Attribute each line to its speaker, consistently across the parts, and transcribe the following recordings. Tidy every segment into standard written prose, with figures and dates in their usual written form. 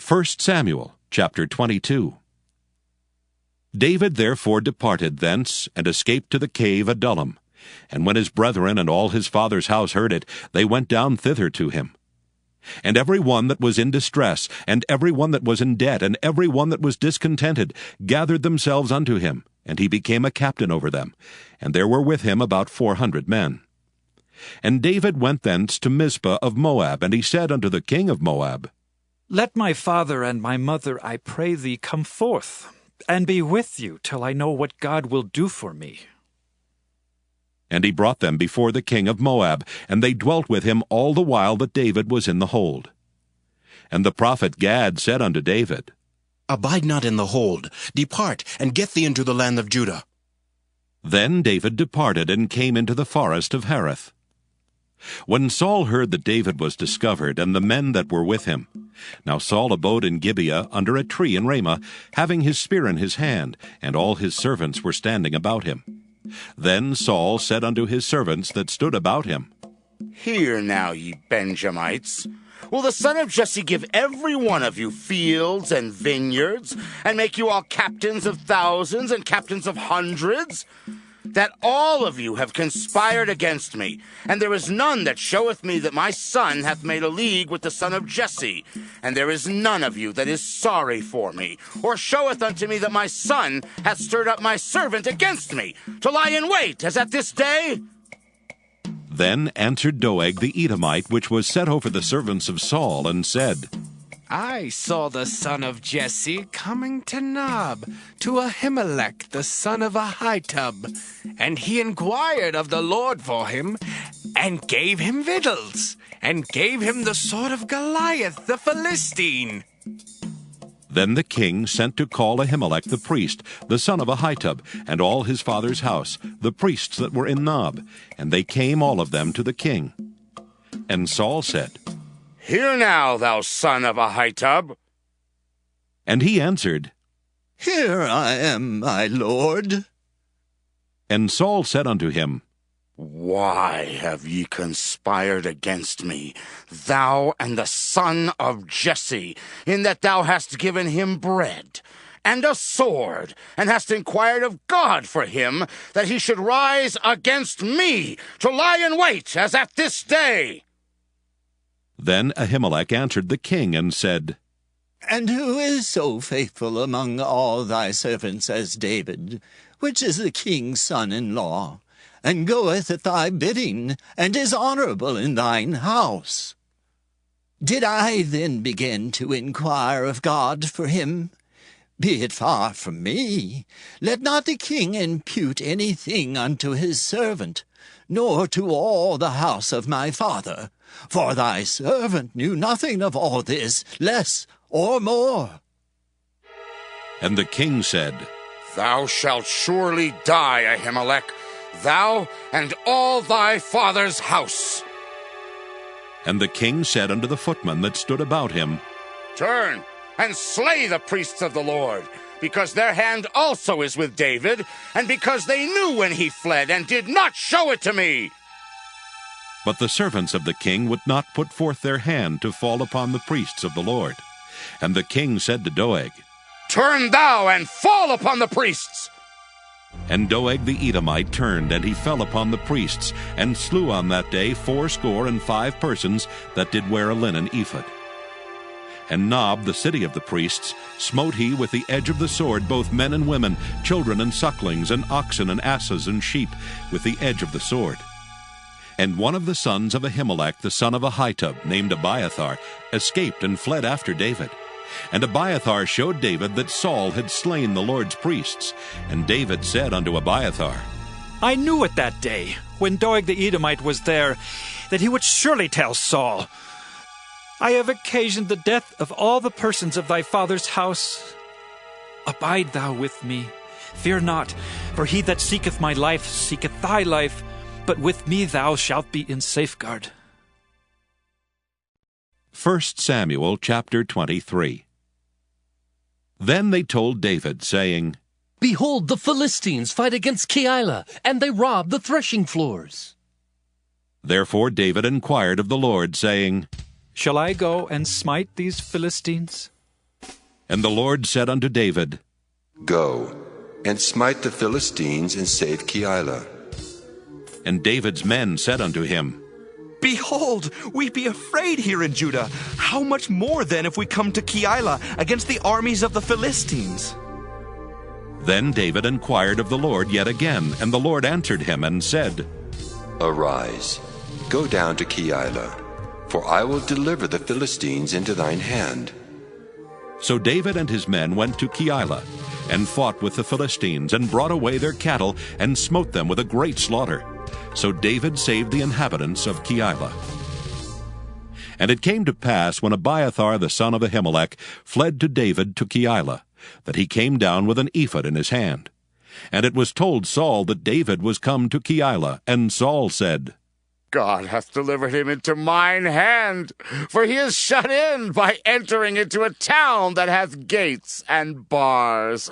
Speaker 1: 1 Samuel chapter 22. David therefore departed thence, and escaped to the cave Adullam. And when his brethren and all his father's house heard it, they went down thither to him. And every one that was in distress, and every one that was in debt, and every one that was discontented, gathered themselves unto him, and he became a captain over them. And there were with him about 400 men. And David went thence to Mizpah of Moab, and he said unto the king of Moab,
Speaker 2: Let my father and my mother, I pray thee, come forth, and be with you till I know what God will do for me.
Speaker 1: And he brought them before the king of Moab, and they dwelt with him all the while that David was in the hold. And the prophet Gad said unto David,
Speaker 3: Abide not in the hold, depart, and get thee into the land of Judah.
Speaker 1: Then David departed, and came into the forest of Hereth. When Saul heard that David was discovered, and the men that were with him, now Saul abode in Gibeah under a tree in Ramah, having his spear in his hand, and all his servants were standing about him. Then Saul said unto his servants that stood about him,
Speaker 4: Hear now, ye Benjamites. Will the son of Jesse give every one of you fields and vineyards, and make you all captains of thousands and captains of hundreds? That all of you have conspired against me, and there is none that showeth me that my son hath made a league with the son of Jesse, and there is none of you that is sorry for me, or showeth unto me that my son hath stirred up my servant against me, to lie in wait, as at this day?
Speaker 1: Then answered Doeg the Edomite, which was set over the servants of Saul, and said,
Speaker 5: I saw the son of Jesse coming to Nob, to Ahimelech the son of Ahitub, and he inquired of the Lord for him, and gave him victuals, and gave him the sword of Goliath the Philistine.
Speaker 1: Then the king sent to call Ahimelech the priest, the son of Ahitub, and all his father's house, the priests that were in Nob, and they came all of them to the king. And Saul said,
Speaker 4: Hear now, thou son of Ahitub.
Speaker 1: And he answered,
Speaker 6: Here I am, my lord.
Speaker 1: And Saul said unto him,
Speaker 4: Why have ye conspired against me, thou and the son of Jesse, in that thou hast given him bread and a sword, and hast inquired of God for him, that he should rise against me, to lie in wait, as at this day?
Speaker 1: Then Ahimelech answered the king, and said,
Speaker 6: And who is so faithful among all thy servants as David, which is the king's son-in-law, and goeth at thy bidding, and is honorable in thine house? Did I then begin to inquire of God for him? Be it far from me. Let not the king impute anything unto his servant, nor to all the house of my father. For thy servant knew nothing of all this, less or more.
Speaker 1: And the king said,
Speaker 4: Thou shalt surely die, Ahimelech, thou and all thy father's house.
Speaker 1: And the king said unto the footmen that stood about him,
Speaker 4: Turn and slay the priests of the Lord, because their hand also is with David, and because they knew when he fled, and did not show it to me.
Speaker 1: But the servants of the king would not put forth their hand to fall upon the priests of the Lord. And the king said to Doeg,
Speaker 4: Turn thou and fall upon the priests.
Speaker 1: And Doeg the Edomite turned, and he fell upon the priests, and slew on that day 75 persons that did wear a linen ephod. And Nob, the city of the priests, smote he with the edge of the sword both men and women, children and sucklings, and oxen and asses and sheep, with the edge of the sword. And one of the sons of Ahimelech, the son of Ahitub, named Abiathar, escaped and fled after David. And Abiathar showed David that Saul had slain the Lord's priests. And David said unto Abiathar,
Speaker 2: I knew it that day, when Doeg the Edomite was there, that he would surely tell Saul, I have occasioned the death of all the persons of thy father's house. Abide thou with me. Fear not, for he that seeketh my life seeketh thy life, but with me thou shalt be in safeguard.
Speaker 1: 1 Samuel chapter 23. Then they told David, saying,
Speaker 7: Behold, the Philistines fight against Keilah, and they rob the threshing floors.
Speaker 1: Therefore David inquired of the Lord, saying,
Speaker 2: Shall I go and smite these Philistines?
Speaker 1: And the Lord said unto David,
Speaker 8: Go, and smite the Philistines, and save Keilah.
Speaker 1: And David's men said unto him,
Speaker 9: Behold, we be afraid here in Judah. How much more then if we come to Keilah against the armies of the Philistines?
Speaker 1: Then David inquired of the Lord yet again, and the Lord answered him and said,
Speaker 8: Arise, go down to Keilah, for I will deliver the Philistines into thine hand.
Speaker 1: So David and his men went to Keilah, and fought with the Philistines, and brought away their cattle, and smote them with a great slaughter. So David saved the inhabitants of Keilah. And it came to pass, when Abiathar the son of Ahimelech fled to David to Keilah, that he came down with an ephod in his hand. And it was told Saul that David was come to Keilah, and Saul said,
Speaker 4: God hath delivered him into mine hand, for he is shut in by entering into a town that hath gates and bars.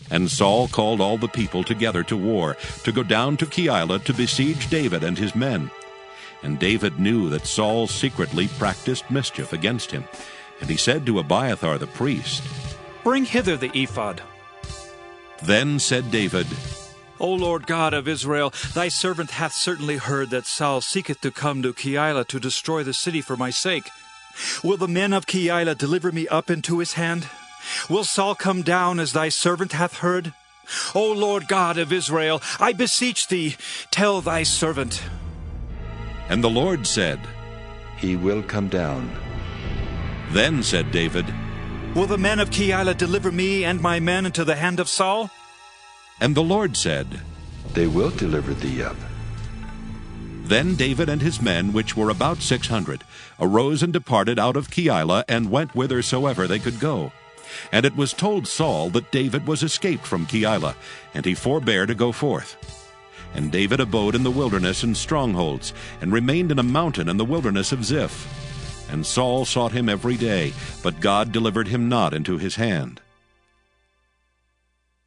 Speaker 1: And Saul called all the people together to war, to go down to Keilah to besiege David and his men. And David knew that Saul secretly practiced mischief against him. And he said to Abiathar the priest,
Speaker 2: Bring hither the ephod.
Speaker 1: Then said David,
Speaker 2: O Lord God of Israel, thy servant hath certainly heard that Saul seeketh to come to Keilah to destroy the city for my sake. Will the men of Keilah deliver me up into his hand? Will Saul come down as thy servant hath heard? O Lord God of Israel, I beseech thee, tell thy servant.
Speaker 1: And the Lord said,
Speaker 8: He will come down.
Speaker 1: Then said David,
Speaker 2: Will the men of Keilah deliver me and my men into the hand of Saul?
Speaker 1: And the Lord said,
Speaker 8: They will deliver thee up.
Speaker 1: Then David and his men, which were about 600, arose and departed out of Keilah, and went whithersoever they could go. And it was told Saul that David was escaped from Keilah, and he forbare to go forth. And David abode in the wilderness in strongholds, and remained in a mountain in the wilderness of Ziph. And Saul sought him every day, but God delivered him not into his hand.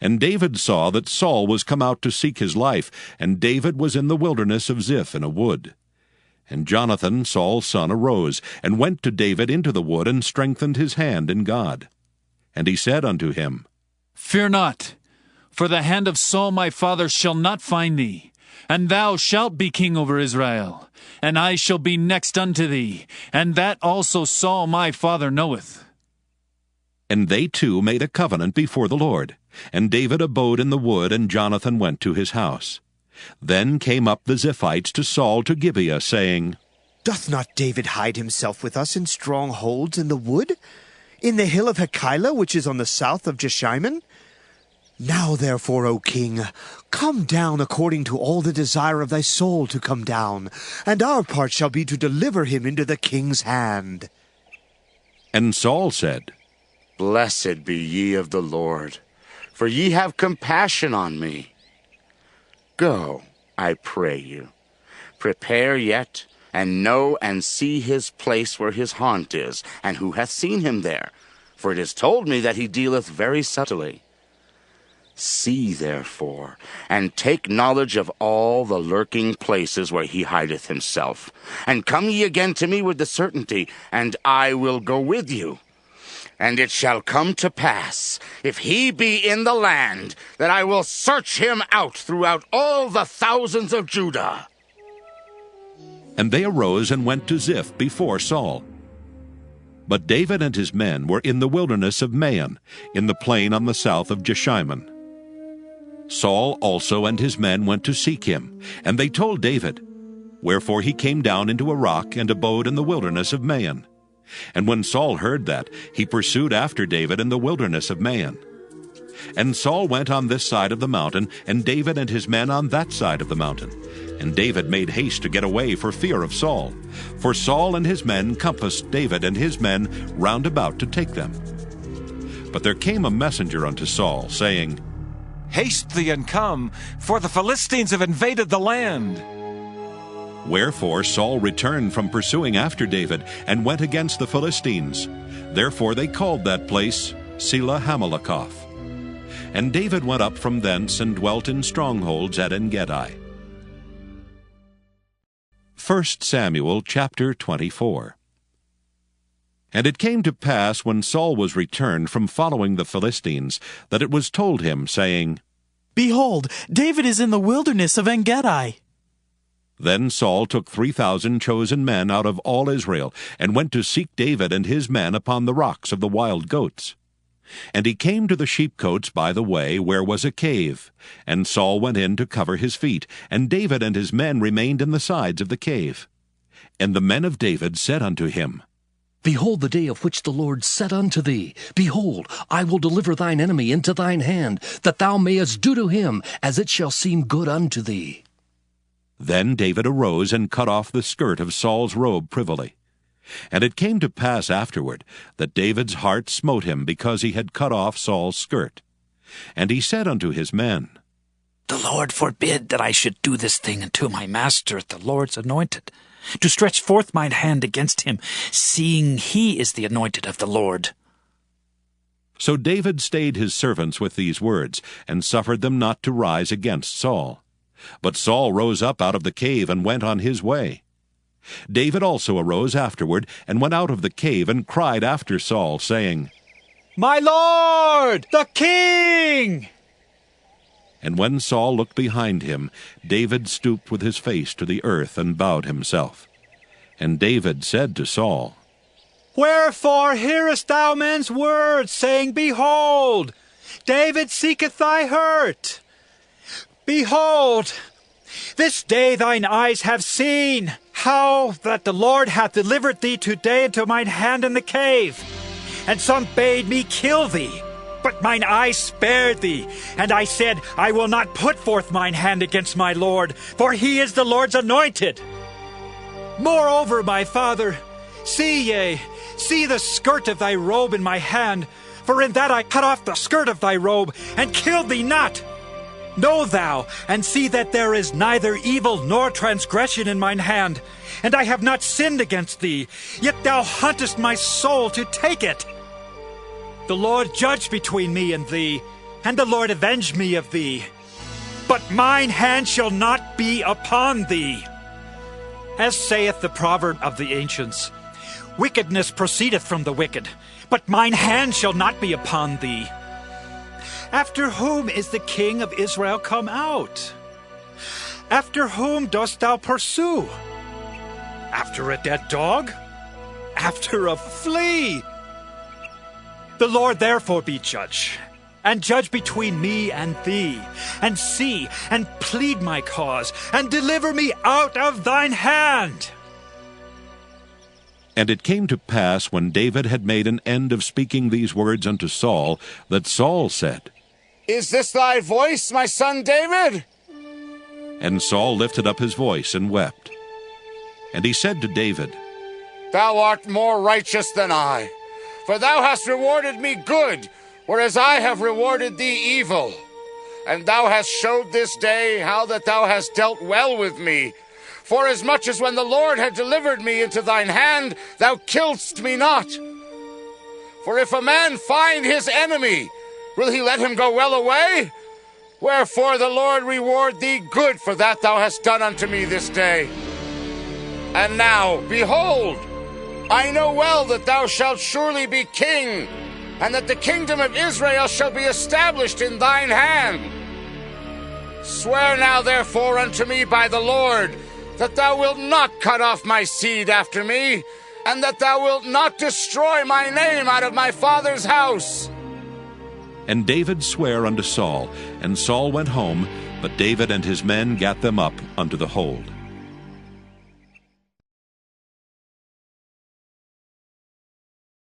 Speaker 1: And David saw that Saul was come out to seek his life, and David was in the wilderness of Ziph in a wood. And Jonathan, Saul's son, arose, and went to David into the wood, and strengthened his hand in God. And he said unto him,
Speaker 10: Fear not, for the hand of Saul my father shall not find thee, and thou shalt be king over Israel, and I shall be next unto thee, and that also Saul my father knoweth.
Speaker 1: And they two made a covenant before the Lord. And David abode in the wood, and Jonathan went to his house. Then came up the Ziphites to Saul to Gibeah, saying,
Speaker 11: Doth not David hide himself with us in strongholds in the wood, in the hill of Hakeilah, which is on the south of Jeshimon? Now therefore, O king, come down according to all the desire of thy soul to come down, and our part shall be to deliver him into the king's hand.
Speaker 1: And Saul said,
Speaker 4: Blessed be ye of the Lord, for ye have compassion on me. Go, I pray you, prepare yet, and know and see his place where his haunt is, and who hath seen him there, for it is told me that he dealeth very subtly. See, therefore, and take knowledge of all the lurking places where he hideth himself, and come ye again to me with the certainty, and I will go with you. And it shall come to pass, if he be in the land, that I will search him out throughout all the thousands of Judah.
Speaker 1: And they arose and went to Ziph before Saul. But David and his men were in the wilderness of Maon, in the plain on the south of Jeshimon. Saul also and his men went to seek him, and they told David. Wherefore he came down into a rock, and abode in the wilderness of Maon. And when Saul heard that, he pursued after David in the wilderness of Maon. And Saul went on this side of the mountain, and David and his men on that side of the mountain. And David made haste to get away for fear of Saul. For Saul and his men compassed David and his men round about to take them. But there came a messenger unto Saul, saying,
Speaker 9: Haste thee and come, for the Philistines have invaded the land.
Speaker 1: Wherefore Saul returned from pursuing after David, and went against the Philistines. Therefore they called that place Selah Hamalakoth. And David went up from thence, and dwelt in strongholds at En-gedi. 1 Samuel chapter 24. And it came to pass, when Saul was returned from following the Philistines, that it was told him, saying,
Speaker 12: Behold, David is in the wilderness of En-gedi.
Speaker 1: Then Saul took 3,000 chosen men out of all Israel, and went to seek David and his men upon the rocks of the wild goats. And he came to the sheepcotes by the way, where was a cave. And Saul went in to cover his feet, and David and his men remained in the sides of the cave. And the men of David said unto him,
Speaker 7: Behold the day of which the Lord said unto thee, Behold, I will deliver thine enemy into thine hand, that thou mayest do to him as it shall seem good unto thee.
Speaker 1: Then David arose and cut off the skirt of Saul's robe privily. And it came to pass afterward that David's heart smote him because he had cut off Saul's skirt. And he said unto his men,
Speaker 2: The Lord forbid that I should do this thing unto my master, the Lord's anointed, to stretch forth mine hand against him, seeing he is the anointed of the Lord.
Speaker 1: So David stayed his servants with these words, and suffered them not to rise against Saul. But Saul rose up out of the cave and went on his way. David also arose afterward, and went out of the cave, and cried after Saul, saying,
Speaker 2: My Lord, the King!
Speaker 1: And when Saul looked behind him, David stooped with his face to the earth, and bowed himself. And David said to Saul,
Speaker 2: Wherefore hearest thou men's words, saying, Behold, David seeketh thy hurt? Behold, this day thine eyes have seen how that the Lord hath delivered thee today into mine hand in the cave. And some bade me kill thee, but mine eyes spared thee. And I said, I will not put forth mine hand against my Lord, for he is the Lord's anointed. Moreover, my father, see the skirt of thy robe in my hand, for in that I cut off the skirt of thy robe, and killed thee not. Know thou, and see that there is neither evil nor transgression in mine hand, and I have not sinned against thee, yet thou huntest my soul to take it. The Lord judge between me and thee, and the Lord avenge me of thee. But mine hand shall not be upon thee. As saith the proverb of the ancients, Wickedness proceedeth from the wicked, but mine hand shall not be upon thee. After whom is the king of Israel come out? After whom dost thou pursue? After a dead dog? After a flea? The Lord therefore be judge, and judge between me and thee, and see, and plead my cause, and deliver me out of thine hand.
Speaker 1: And it came to pass, when David had made an end of speaking these words unto Saul, that Saul said,
Speaker 4: Is this thy voice, my son David?
Speaker 1: And Saul lifted up his voice and wept. And he said to David,
Speaker 4: Thou art more righteous than I, for thou hast rewarded me good, whereas I have rewarded thee evil. And thou hast showed this day how that thou hast dealt well with me. Forasmuch as when the Lord had delivered me into thine hand, thou killedst me not. For if a man find his enemy, will he let him go well away? Wherefore the Lord reward thee good for that thou hast done unto me this day. And now, behold, I know well that thou shalt surely be king, and that the kingdom of Israel shall be established in thine hand. Swear now therefore unto me by the Lord, that thou wilt not cut off my seed after me, and that thou wilt not destroy my name out of my father's house.
Speaker 1: And David sware unto Saul, and Saul went home, but David and his men gat them up unto the hold.